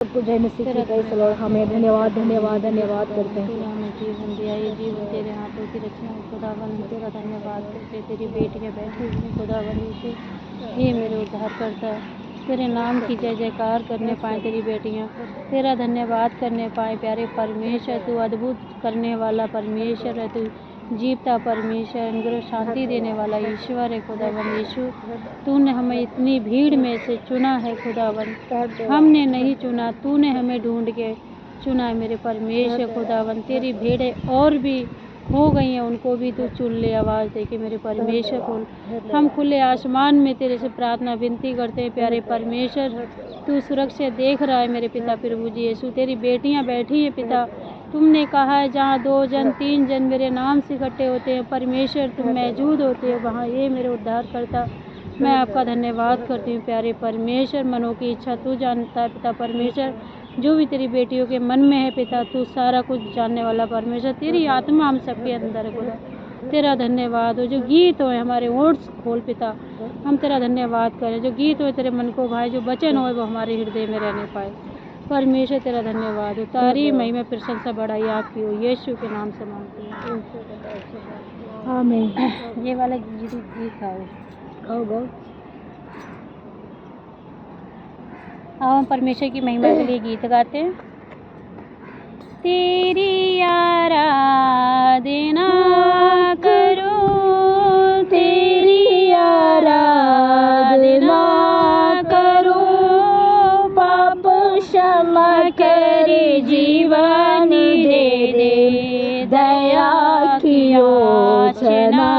सबको जय मसीह की जय सलाम। हमें धन्यवाद धन्यवाद धन्यवाद करते हैं। हमें जीवन दिया, ये जीवन तेरे हाथों की रचना है खुदावन। तेरा धन्यवाद करते, तेरी बेटियां बैठी हुई हैं खुदावन यीशु, ये मेरे उद्धार करता है। तेरे नाम की जय जयकार करने पाए तेरी बेटियां, तेरा धन्यवाद करने पाए प्यारे परमेश्वर। तू अद्भुत करने वाला परमेश्वर है, तू जीवता परमेश्वर, अनुग्रह शांति देने वाला ईश्वर है खुदावन यीशु। तूने हमें इतनी भीड़ में से चुना है खुदावन, हमने नहीं चुना, तूने हमें ढूंढ के चुना है मेरे परमेश्वर खुदावन। तेरी भेड़ें और भी हो गई हैं, उनको भी तू चुन ले आवाज़ दे के मेरे परमेश्वर खोल। हम खुले आसमान में तेरे से प्रार्थना विनती करते हैं प्यारे परमेश्वर। तू सुरक्षित देख रहा है मेरे पिता प्रभु जी यीशु। तेरी बेटियां बैठी हैं पिता, तुमने कहा है जहाँ 2 जन 3 जन मेरे नाम से इकट्ठे होते हैं परमेश्वर तुम मौजूद होते हो वहाँ। ये मेरे उद्धार करता, मैं आपका धन्यवाद करती हूँ प्यारे परमेश्वर। मनों की इच्छा तू जानता है पिता परमेश्वर, जो भी तेरी बेटियों के मन में है पिता, तू सारा कुछ जानने वाला परमेश्वर। तेरी आत्मा हम सबके अंदर है खुदा, तेरा धन्यवाद हो। जो गीत हो हमारे होंठ खोल पिता, हम तेरा धन्यवाद करें। जो गीत हो तेरे मन को भाई, जो वचन हो वो हमारे हृदय में रहने पाए परमेश्वर। तेरा धन्यवाद हो, तारीफ महिमा प्रशंसा बढ़ाई आपकी हो, यीशु के नाम से मांगते हैं आमीन। ये वाला गीत गाओ। आओ हम परमेश्वर की महिमा के लिए गीत गाते हैं। तेरी आराधना करूं, तेरी आराधना करूं, पाप क्षमा कर जीवन दे दे, दया की याचना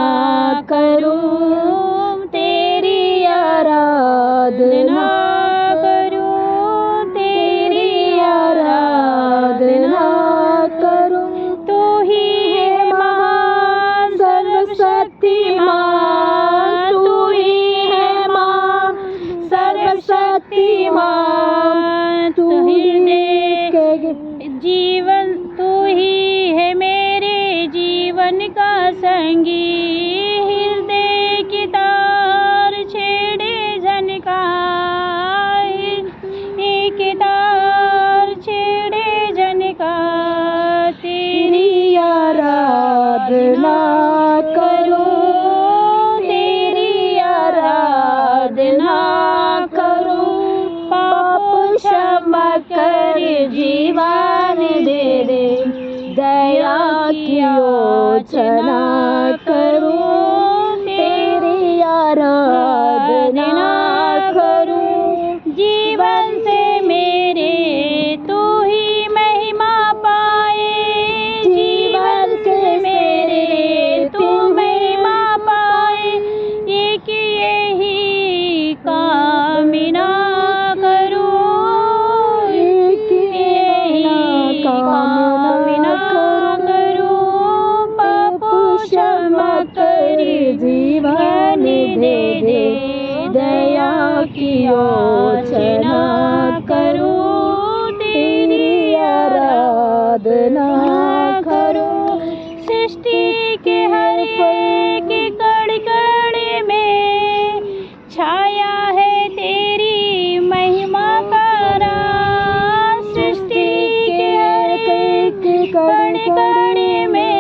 करूं, तेरी आराधना जीवन, तू ही है मेरे जीवन का संगी, हृदय की तार छेड़े झनकार, एक तार छेड़े झनकार। तेरी आराधना करूं, तेरी आराधना करूं, पाप क्षमा कर जीवन दे दे, दया की याचना करूं, तेरी आराधना करूं, जीवन से मेरे तू ही महिमा पाए, जीवन से मेरे तू महिमा पाए, एक यही कामना जीवन दे दे, दया की याचना करूं, तेरी आराधना करूं। सृष्टि के हर एक कण कण में छाया है तेरी महिमा का राज, सृष्टि के हर एक कण कण में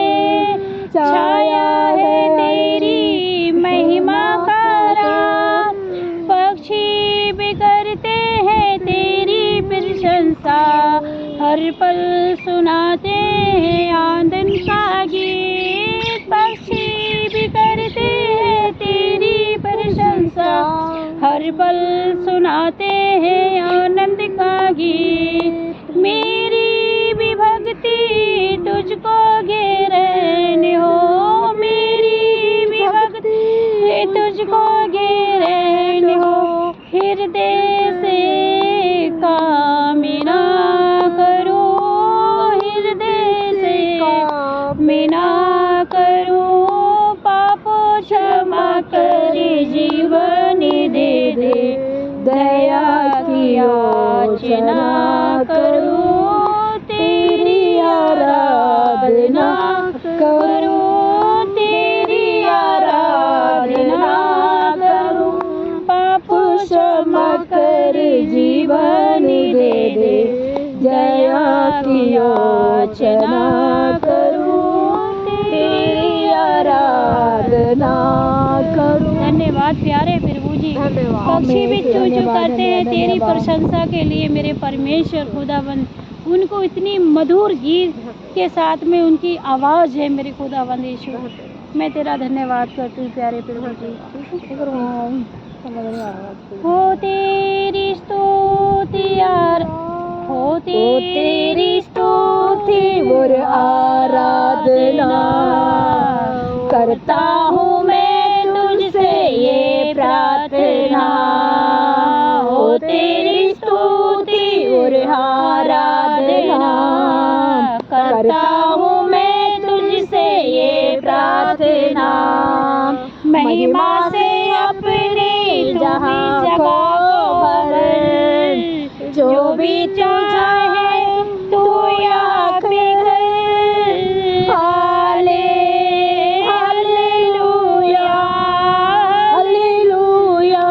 छाया है तेरी महिमा का राज। पक्षी भी करते हैं तेरी प्रशंसा, हर पल सुनाते हैं आनंद का गीत। पक्षी भी करते हैं तेरी प्रशंसा, हर पल सुनाते हैं आनंद का गीत। मेरी भी भक्ति तुझको घेरने हो, मेरी भी भक्ति तुझको घेरने हो, हृदय से कामना करो, हृदय से कामना करो, पाप क्षमा कर जीवन दे दे, दया की याचना करूं, तेरी आराधना करूं, तेरी आराधना करूं, पाप क्षमा कर जीवन दे दे। पक्षी भी चू चू धन्यवाद, करते हैं तेरी धन्यवाद। प्रशंसा के लिए मेरे परमेश्वर खुदाबंद। उनको इतनी मधुर गीत के साथ में उनकी आवाज़ है मेरे खुदाबंद यीशु। मैं तेरा धन्यवाद करती हूँ प्यारे प्रभु जी। हो तेरी स्तुति यार, हो तेरी स्तुति और आराधना करता हूँ मैं तुझसे ये प्रार्थना। हो तेरी स्तुति और आराधना करता हूँ मैं तुझसे ये प्रार्थना। महिमा से अपनी जहाँ को भर, जो भी चाहे तू यहाँ पे कर। हाले हालेलुया हालेलुया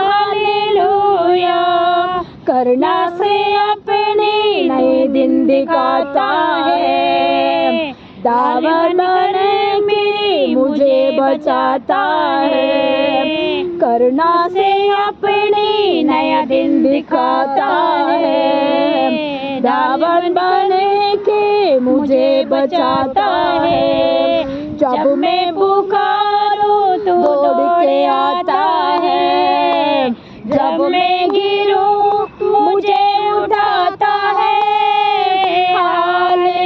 हालेलुया। करना से अपने नए दिन दिखाता है, दावन में मुझे बचाता है। करना से अपने नया दिन दिखाता है, दावन बन के मुझे बचाता है। जब मैं पुकारूं तो दौड़ के आता है, जब मैं गिरूं मुझे उठाता है। हाले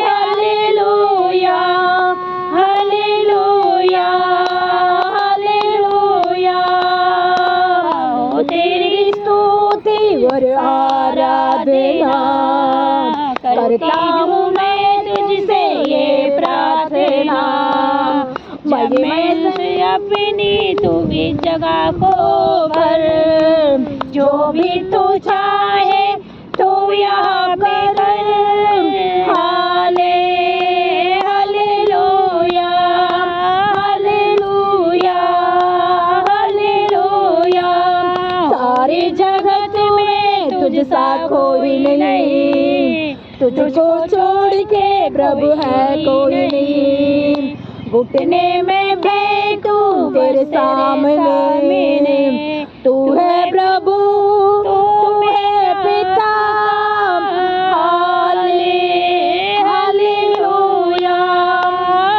हालेलुया हालेलुया हालेलुया। हो तेरी स्तुति और आराधना करता हूँ मैं तुझसे ये प्रार्थना। महिमा से अपनी तू इस जगह को भर, जो भी तू चाहे तू यहाँ पे कर। हाले हालेलुया हालेलुया हालेलुया। सारे जगत में तुझसा कोई नहीं, तुझको छोड़ के प्रभु है कोई नहीं। घुटने में बैठूं तेरे सामने, तू है प्रभु तू है पिता। हाले हालेलुया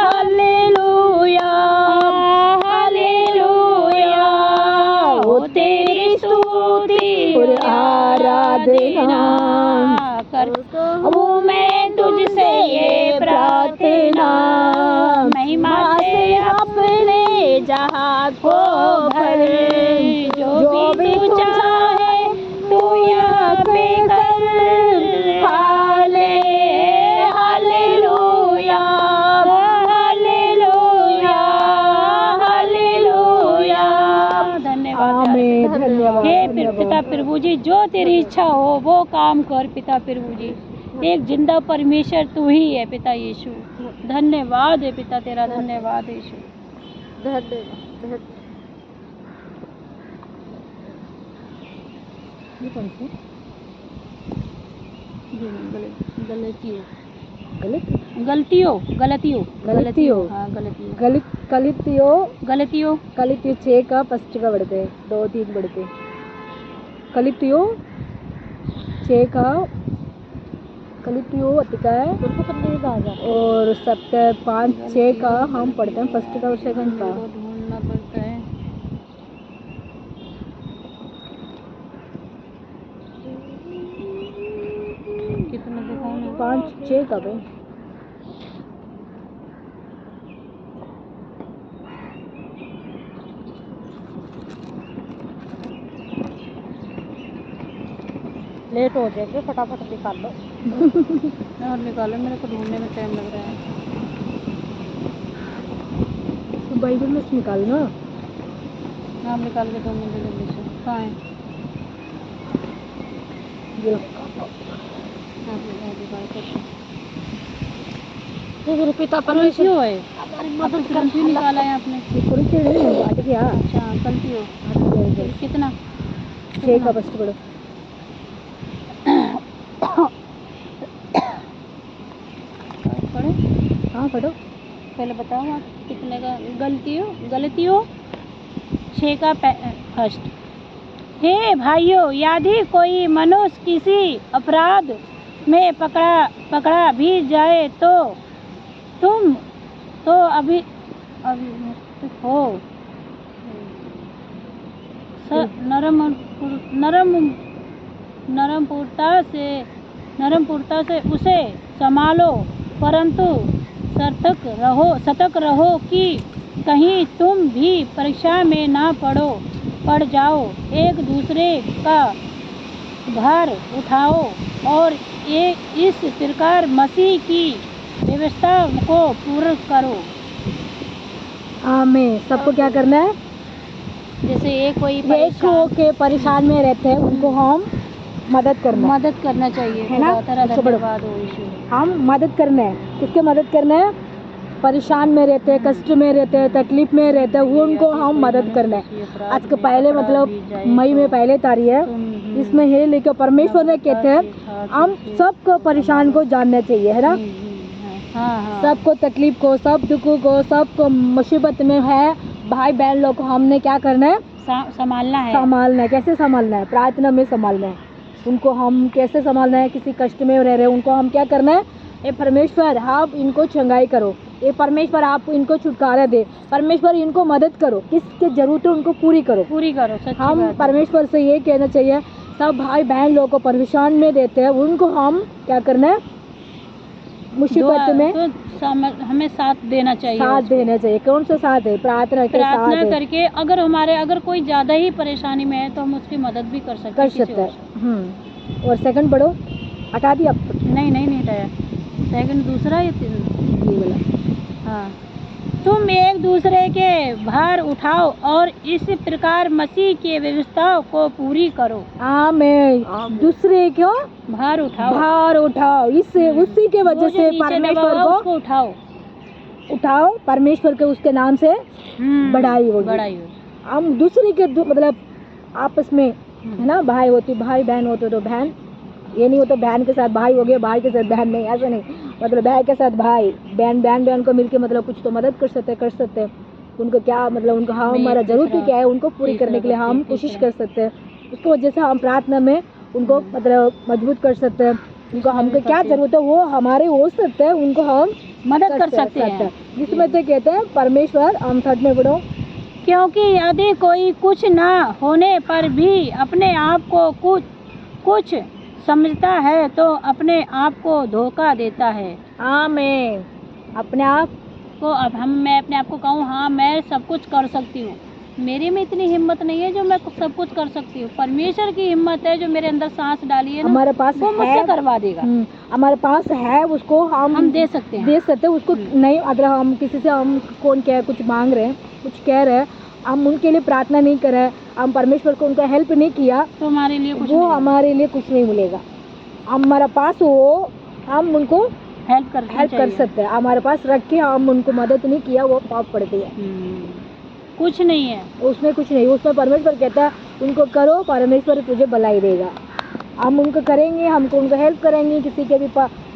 हालेलुया हालेलुया। हो तेरी स्तुति और आराधना करता हूँ मैं तुझसे ये प्रार्थना। महिमा से अपने जहाँ को भर, जो भी तू चाहे तू यहाँ पे कर। हाले हालेलुया हालेलुया हालेलुया। धन्यवाद धन्यवाद, हे धन्यवाद। पिता प्रभु जी, जो तेरी इच्छा हो वो काम कर पिता प्रभु जी। एक जिंदा परमेश्वर तू ही है पिता यीशु। धन्यवाद है पिता तेरा, धन्यवाद है यीशु। धन्यवाद। ये कौन सी गलतियों गलत गलतियों गलतियों गलतियों हाँ गलतियों कलितियों गलतियों कलितियों 6 का फर्स्ट का बढ़ते हैं, 2 3 बढ़ते। कलितियों 6 का कलितियों अतिका है, और सबका 5 6 का हम पढ़ते हैं, फर्स्ट का और सेकंड का। ढूंढना पड़ता है। कितना दिखाऊं ना? 5 6 का भाई। लेट हो जाएगा, फटाफट निकाल लो। और निकालो, मेरे को ढूंढने में टाइम लग रहा है। तो बाइबल में से निकाल ना। नाम निकाल के 2 मिनट जल्दी से। कहाँ है? ये तो पिता परमेश्वर है। मदद कर क्यों निकाला है आपने? थोड़ी देर नहीं हट गया। अच्छा गलती हो। कितना 6 का फर्स्ट पढ़ो। पढ़े? हाँ पढ़ो। पहले बताओ आप कितने का। गलतियों गलतियों 6 का फर्स्ट। हे भाइयों, यदि कोई मनुष्य किसी अपराध में पकड़ा भी जाए तो तुम तो अभी हो नरमपुरता से उसे संभालो, परंतु सतर्क रहो कि कहीं तुम भी परीक्षा में ना पड़ जाओ। एक दूसरे का भार उठाओ और इस प्रकार मसीह की व्यवस्था को पूर्ण करो। आमीन। सबको क्या करना है? जैसे एक के परेशान में रहते हैं उनको हम मदद करना चाहिए, है ना? धन्यवाद हो यीशु। हम मदद करना है। किसके मदद करना है? परेशान में रहते हैं, कष्ट में रहते हैं, तकलीफ में रहते हैं, उनको हम मदद करना है। आज के पहले मतलब मई में पहले तारीख है, इसमें है लेकिन परमेश्वर ने कहते हैं हम सबको परेशान को जानना चाहिए, है ना? सबको तकलीफ को, सब दुख को, सबको मुसीबत में है भाई बहन लोग को हमने क्या करना है? संभालना है। कैसे संभालना है? प्रार्थना में संभालना है उनको। हम कैसे संभालना है? किसी कष्ट में रह रहे उनको हम क्या करना है? ये परमेश्वर आप इनको चंगाई करो, ये परमेश्वर आप इनको छुटकारा दे, परमेश्वर इनको मदद करो, किसके जरूरत है उनको पूरी करो। हम परमेश्वर से ये कहना चाहिए सब भाई बहन लोग को परेशान में देते हैं उनको हम क्या करना है? मुसीबत में तो हमें साथ देना चाहिए। कौन सा साथ है? प्रार्थना करके अगर कोई ज्यादा ही परेशानी में है तो हम उसकी मदद भी कर सकते हैं। और सेकंड पढ़ो। हटा दिया? नहीं हटाया। सेकंड दूसरा या ये वाला? हाँ। तुम एक दूसरे के भार उठाओ और इस प्रकार मसीह की व्यवस्था को पूरी करो। आमीन। दूसरे क्यों भार उठाओ इससे उसी के वजह से परमेश्वर को उठाओ परमेश्वर के उसके नाम से बढ़ाई होगी। हम दूसरे के मतलब आपस में है ना, भाई बहन होते तो बहन, ये नहीं होता बहन के साथ भाई हो गया, भाई के साथ बहन नहीं, ऐसा नहीं। मतलब भाई के साथ भाई, बहन को मिलके मतलब कुछ तो मदद कर सकते हैं उनको। क्या मतलब उनको हमारा जरूरत क्या है उनको पूरी करने के लिए हम कोशिश कर सकते हैं। उसकी वजह से हम प्रार्थना में उनको मतलब मजबूत कर सकते हैं। उनको हमको क्या जरूरत है वो हमारे हो सकते हैं, उनको हम मदद कर सकते हैं। जिसमें से कहते हैं परमेश्वर। हम थर्ड में पढ़ो। क्योंकि यदि कोई कुछ ना होने पर भी अपने आप को कुछ समझता है तो अपने आप को धोखा देता है। आमीन। अपने आप को मैं अपने आप को कहूँ हाँ मैं सब कुछ कर सकती हूँ, मेरे में इतनी हिम्मत नहीं है जो मैं सब कुछ कर सकती हूँ। परमेश्वर की हिम्मत है जो मेरे अंदर सांस डाली है ना, हमारे पास वो मुझसे करवा देगा। हमारे पास है, उसको हम दे सकते हैं उसको। नहीं अगर हम किसी से हम कुछ मांग रहे हैं, कुछ कह रहे हैं, हम उनके लिए प्रार्थना नहीं कर रहे, हम परमेश्वर को उनका हेल्प नहीं किया तो हमारे लिए कुछ नहीं मिलेगा। हमारे पास हो हम उनको हेल्प कर सकते हैं। हमारे पास रख के हम उनको मदद नहीं किया वो पाप पड़ती है। कुछ नहीं है उसमें, उसमें परमेश्वर कहता है उनको करो, परमेश्वर तुझे भलाई देगा। हम उनको करेंगे, हमको उनको हेल्प करेंगे, किसी के भी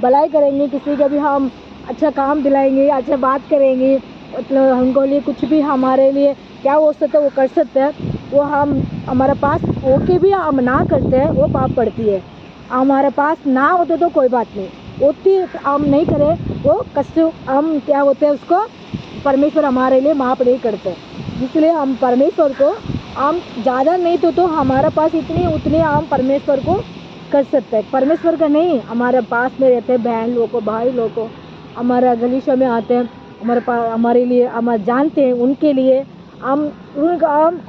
भलाई करेंगे, किसी के भी हम अच्छा काम दिलाएंगे, अच्छा बात करेंगे, मतलब हमको लिए कुछ भी हमारे लिए क्या हो सकता है वो कर सकते हैं। वो हम हमारे पास होके भी हम ना करते हैं वो पाप पड़ती है। हमारे पास ना होते तो कोई बात नहीं होती, हम नहीं करें वो कष्ट हम क्या होते हैं उसको परमेश्वर हमारे लिए माफ़ नहीं करते। इसलिए हम परमेश्वर को हम ज़्यादा नहीं तो हमारे पास उतने हम परमेश्वर को कर सकते हैं। परमेश्वर का नहीं, हमारे पास में रहते हैं बहन लोगों को, भाई लोगों को, हमारा गलीशा में आते हैं, हमारे पास हमारे लिए हम जानते हैं, उनके लिए हम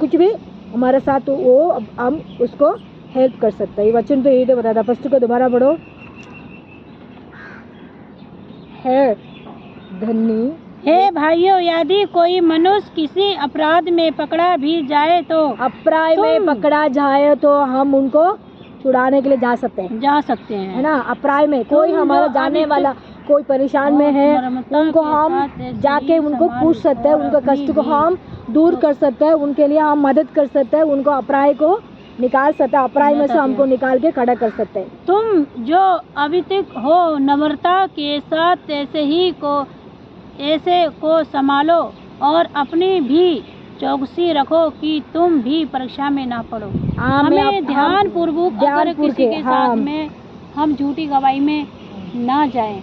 कुछ भी हमारे साथ वो हम उसको हेल्प कर सकते हैं। ये वचन तो यही तो बताता। फर्स्ट को दोबारा पढ़ो। है धन्य हे भाइयों, यदि कोई मनुष्य किसी अपराध में पकड़ा भी जाए तो हम उनको छुड़ाने के लिए जा सकते हैं, है ना। अपराध में कोई हमारा जानने वाला कोई परेशान में है उनको हम जाके उनको पूछ सकते हैं, उनका कष्ट को हम दूर कर सकते हैं, उनके लिए हम मदद कर सकते हैं, उनको अपराध को निकाल सकते हैं, अपराध में से हमको निकाल के खड़ा कर सकते हैं। तुम जो अभी तक हो नम्रता के साथ ऐसे को संभालो और अपनी भी चौकसी रखो कि तुम भी परीक्षा में ना पड़ो। आमीन। हमें ध्यान पूर्वक अगर किसी के साथ में हम झूठी गवाही में ना जाएं,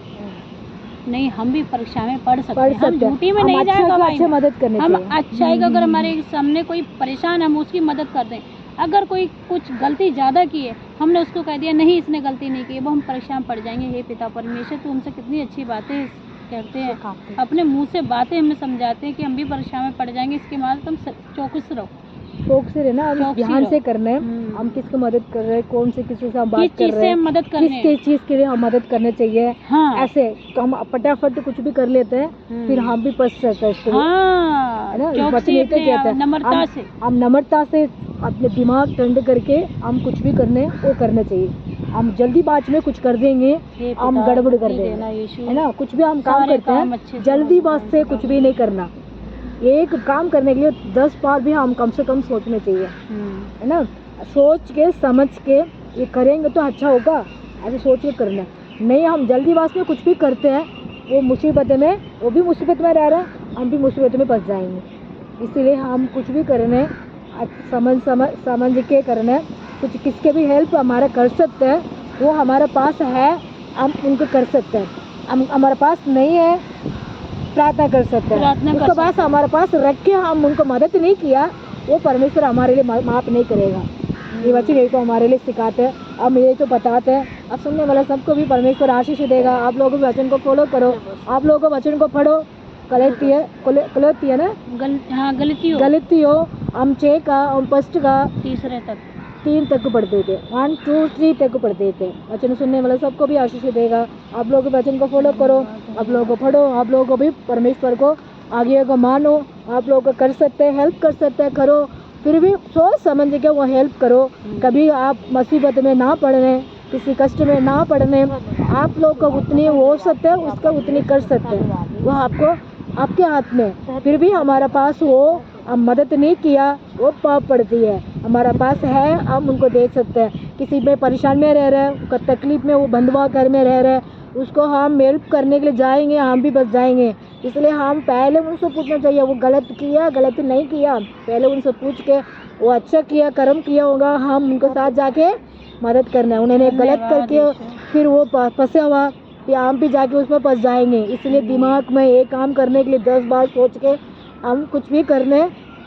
नहीं हम भी परीक्षा में पढ़ सकते हैं। हम झूठी में नहीं जाए गवाही में, मदद करने हम चाहिए। अच्छा है कि अगर हमारे सामने कोई परेशान है हम उसकी मदद कर दें। अगर कोई कुछ गलती ज़्यादा की है, हमने उसको कह दिया नहीं इसने गलती नहीं की, वो हम परेशान पड़ जाएंगे। हे पिता परमेश्वर, तू हमसे कितनी अच्छी बातें कहते हैं, अपने मुंह से बातें हमें समझाते हैं कि हम भी परेशान में पड़ जाएंगे। इसके बाद तुम चौकस रहो, फोकस रहना, हम ध्यान से करना है हम किसको मदद कर रहे हैं, कौन से किसी से हम बात कर रहे हैं, मदद करने किस चीज के लिए हम मदद करने चाहिए। हाँ। ऐसे तो हम फटाफट कुछ भी कर लेते हैं, फिर हम भी फंस सकते हैं इसको। हाँ, है ना, नम्रता से हम नम्रता से अपने दिमाग ठंड करके हम कुछ भी करना चाहिए। हम जल्दीबाजी में कुछ कर देंगे, हम गड़बड़ कर देंगे, है ना। कुछ भी हम काम करते हैं जल्दीबाजी से कुछ भी नहीं करना। एक काम करने के लिए 10 बार भी हम कम से कम सोचने चाहिए, है ना। सोच के समझ के ये करेंगे तो अच्छा होगा, ऐसे सोच के करना। नहीं हम जल्दीबाजी में कुछ भी करते हैं, वो भी मुसीबत में रह रहा है, हम भी मुसीबत में फंस जाएंगे। इसीलिए हम कुछ भी करने समझ के करना। कुछ किसके भी हेल्प हमारा कर सकते हैं, वो हमारे पास है हम उनको कर सकते हैं। हमारे पास नहीं है प्रार्थना कर सकते हैं, उसके पास हमारे पास रख के हम उनको मदद नहीं किया, वो परमेश्वर हमारे लिए माफ नहीं करेगा। ये वचन यही तो हमारे लिए सिखाते हैं, हम ये तो बताते हैं। अब सुनने वाला सबको भी परमेश्वर आशीष देगा। आप लोगों के वचन को फॉलो करो, आप लोगों को वचन को पढ़ो। गलतियाँ ना गलतियों हम 6 का हम 1 का 3 तक पढ़ते थे, 1 2 3 तक पढ़ते थे। वचन सुनने वाला सबको भी आशीष देगा। आप लोग वचन को फॉलो करो, आप लोगों को पढ़ो, आप लोगों को भी परमेश्वर को आगे को मानो। आप लोग कर सकते हैं, हेल्प कर सकते हैं, करो। फिर भी सोच समझ के वो हेल्प करो। कभी आप मुसीबत में ना पड़ने, किसी कष्ट में ना पड़ने। आप लोग को उतनी हो सकते हैं, उसका उतनी कर सकते हैं, वो आपके हाथ में। फिर भी हमारा पास वो हम मदद नहीं किया, वो पाप पड़ती है। हमारा पास है, हम उनको दे सकते हैं। किसी में परेशान में रह रहे हैं, तकलीफ में, वो बंधुआ घर में रह रहे हैं, उसको हम हेल्प करने के लिए जाएंगे, हम भी बच जाएंगे। इसलिए हम पहले उनसे पूछना चाहिए वो गलत किया गलत नहीं किया, पहले उनसे पूछ के वो अच्छा किया कर्म किया होगा, हम उनको साथ जाके मदद करना है। उन्होंने गलत करके फिर वो फंसे हुआ, फिर हम भी जाके उसमें फंस जाएंगे। इसलिए दिमाग में एक काम करने के लिए 10 बार सोच के हम कुछ भी करने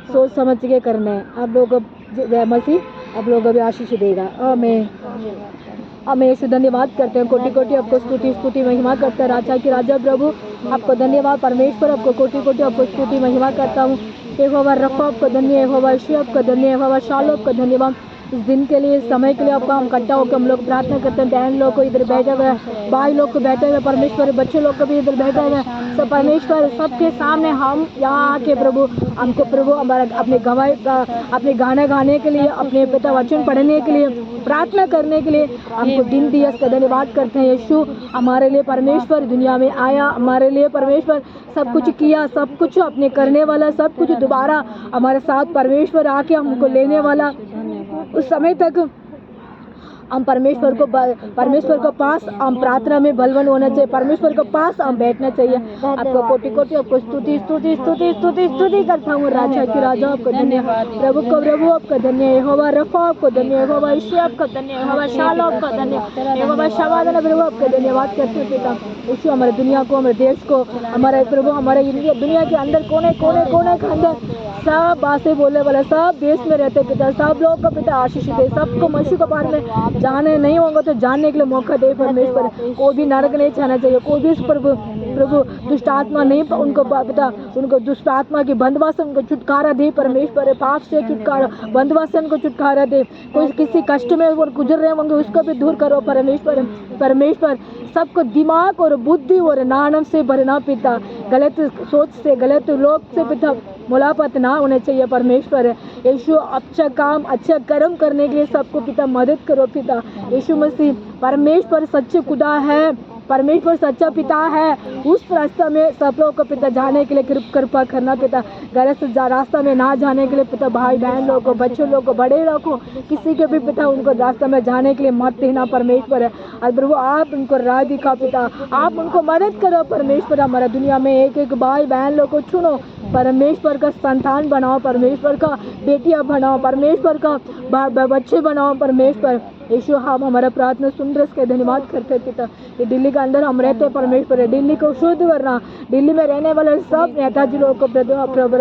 सोच समझ के करना है। आप लोगों को जय मसीह, आप लोगों को भी आशीष देगा। आमीन। हमें यीशु धन्यवाद करते हैं, कोटि कोटि आपको स्तुति महिमा करते हैं। राजा की राजा प्रभु आपको धन्यवाद, परमेश्वर आपको कोटि कोटि आपको स्तुति महिमा करता हूँ। यहोवा रफ़ा आपको धन्य, यहोवा यीशु आपको धन्य, यहोवा शालो आपको धन्यवाद। इस दिन के लिए, इस समय के लिए आपका हम इकट्ठा होकर हम लोग प्रार्थना करते हैं। बहन लोग को इधर बैठे हुए, भाई लोग को बैठे हुए, परमेश्वर बच्चे लोग को भी इधर बैठे हुए। सब परमेश्वर सबके सामने हम यहाँ आके प्रभु हमको प्रभु हमारा अपने गवाही अपने गाना गाने के लिए, अपने पिता वचन पढ़ने के लिए, प्रार्थना करने के लिए हमको दिन दिया, इसका धन्यवाद करते हैं। यीशु हमारे लिए परमेश्वर दुनिया में आया, हमारे लिए परमेश्वर सब कुछ किया, सब कुछ अपने करने वाला, सब कुछ दोबारा हमारे साथ परमेश्वर आके हमको लेने वाला। उस समय तक हम परमेश्वर को पास हम प्रार्थना में बलवान होना चाहिए, परमेश्वर के पास हम बैठना चाहिए। आपको कोटि कोटि आपको स्तुति करता हूँ। राजा की राजा आपको धन्यवाद, प्रभु को प्रभु आपका धन्य, यहोवा रफ़ा आपको धन्य, यहोवा यीशु आपका धन्य, यहोवा शालो आपका धन्य, यहोवा शवादना प्रभु आपका धन्यवाद करते हैं। पिता यीशु हमारे दुनिया को, हमारे देश को, हमारे प्रभु हमारे दुनिया के अंदर कोने के अंदर सब बातें बोलने वाले सब देश में रहते पिता, सब लोग को पिता आशीष दे। सबको मसीह के बारे में जाने नहीं होंगे तो जानने के लिए मौका दे परमेश्वर। कोई भी नरक नहीं छाना चाहिए, कोई भी प्रभु दुष्ट आत्मा नहीं, उनको पिता उनको दुष्ट आत्मा की बंधवा से उनको छुटकारा दे परमेश्वर। पाप से छुटकारा, बंधवा से उनको छुटकारा दे। कोई किसी कष्ट में वो गुजर रहे होंगे उसको भी दूर करो परमेश्वर। सबको दिमाग और बुद्धि और नानम से भरना पिता, गलत सोच से गलत लोग से पिता मुलाकात ना होने चाहिए परमेश्वर। यीशु अच्छा काम अच्छा कर्म करने के लिए सबको पिता मदद करो पिता। यीशु मसीह परमेश्वर सच्चे खुदा है, परमेश्वर सच्चा पिता है। उस रास्ता में सब लोगों को पिता जाने के लिए कृपा करना पिता। गलत रास्ता में ना जाने के लिए पिता भाई बहन लोगों को, बच्चों लोगों को, बड़े लोगों को, किसी के भी पिता उनको रास्ता में जाने के लिए मत देना परमेश्वर है। और प्रभु आप उनको राह दिखा पिता, आप उनको मदद करो परमेश्वर। हमारा दुनिया में एक भाई बहन लोग को चुनो परमेश्वर का संतान बनाओ, परमेश्वर का बेटियां बनाओ, परमेश्वर का बच्चे बनाओ परमेश्वर। यीशु हम हमारा प्रार्थना सुन रहे, इसके धन्यवाद करते हैं पिता। ये दिल्ली के अंदर हम रहते हैं परमेश्वर, दिल्ली को शुद्ध करना, दिल्ली में रहने वाले सब नेताजी लोगों को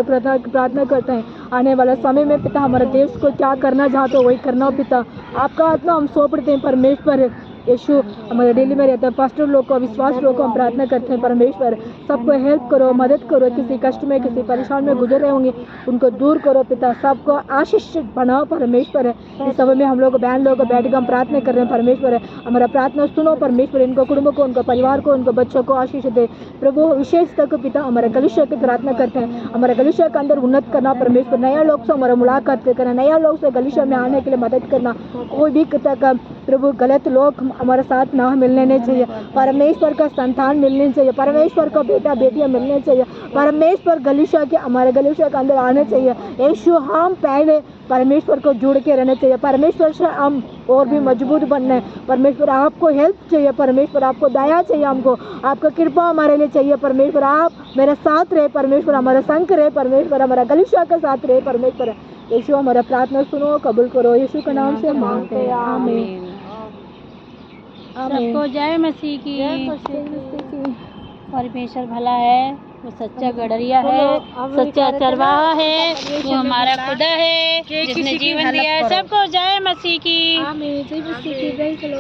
प्रार्थना करते हैं आने वाला समय में पिता हमारे देश को क्या करना चाहते हो वही करना पिता। आपका आत्मा हम सौंपते हैं परमेश्वर। यीशु हमारे दिल्ली में रहते हैं पास्टर लोग को, विश्वास लोग को हम प्रार्थना करते हैं परमेश्वर, सबको हेल्प करो, मदद करो, किसी कष्ट में किसी परेशान में गुजर रहे होंगे उनको दूर करो पिता, सबको आशीष बनाओ परमेश्वर। इस समय में हम लोग बहन लोग बैठ के हम प्रार्थना कर रहे हैं परमेश्वर। हमारा प्रार्थना सुनो परमेश्वर, इनको कुटुंब को, उनको परिवार को, उनको बच्चों को आशीष दे प्रभु। विशेष तक पिता हमारे कलिशा की प्रार्थना करते हैं, हमारे कलिशा के अंदर उन्नत करना परमेश्वर, नया लोग से हमारा मुलाकात करना, नया लोग से कलिशा में आने के लिए मदद करना। कोई भी का प्रभु गलत लोग हमारे साथ ना मिलने नहीं चाहिए, परमेश्वर का संतान मिलने चाहिए, परमेश्वर का बेटा बेटियां मिलने चाहिए, परमेश्वर गलीशा के हमारे गलीशा के अंदर आने चाहिए। यीशु हम पहले परमेश्वर को जुड़ के रहना चाहिए, परमेश्वर से हम और भी मजबूत बनना है परमेश्वर। आपको हेल्प चाहिए परमेश्वर, आपको दया चाहिए, हमको आपका कृपा हमारे लिए चाहिए परमेश्वर। आप मेरे साथ रहे परमेश्वर, हमारा संग रहे परमेश्वर, हमारा गलीशा के साथ रहे परमेश्वर। यीशु हमारा प्रार्थना सुनो, कबूल करो, यीशु के नाम से मांगते हैं, आमीन। सबको जय मसीह की। परमेश्वर भला है, वो सच्चा गडरिया है, सच्चा चरवाहा है, वो हमारा खुदा है जिसने जीवन दिया है। सबको जय मसीह की। आमीन। जय मसीह की, जय चलो।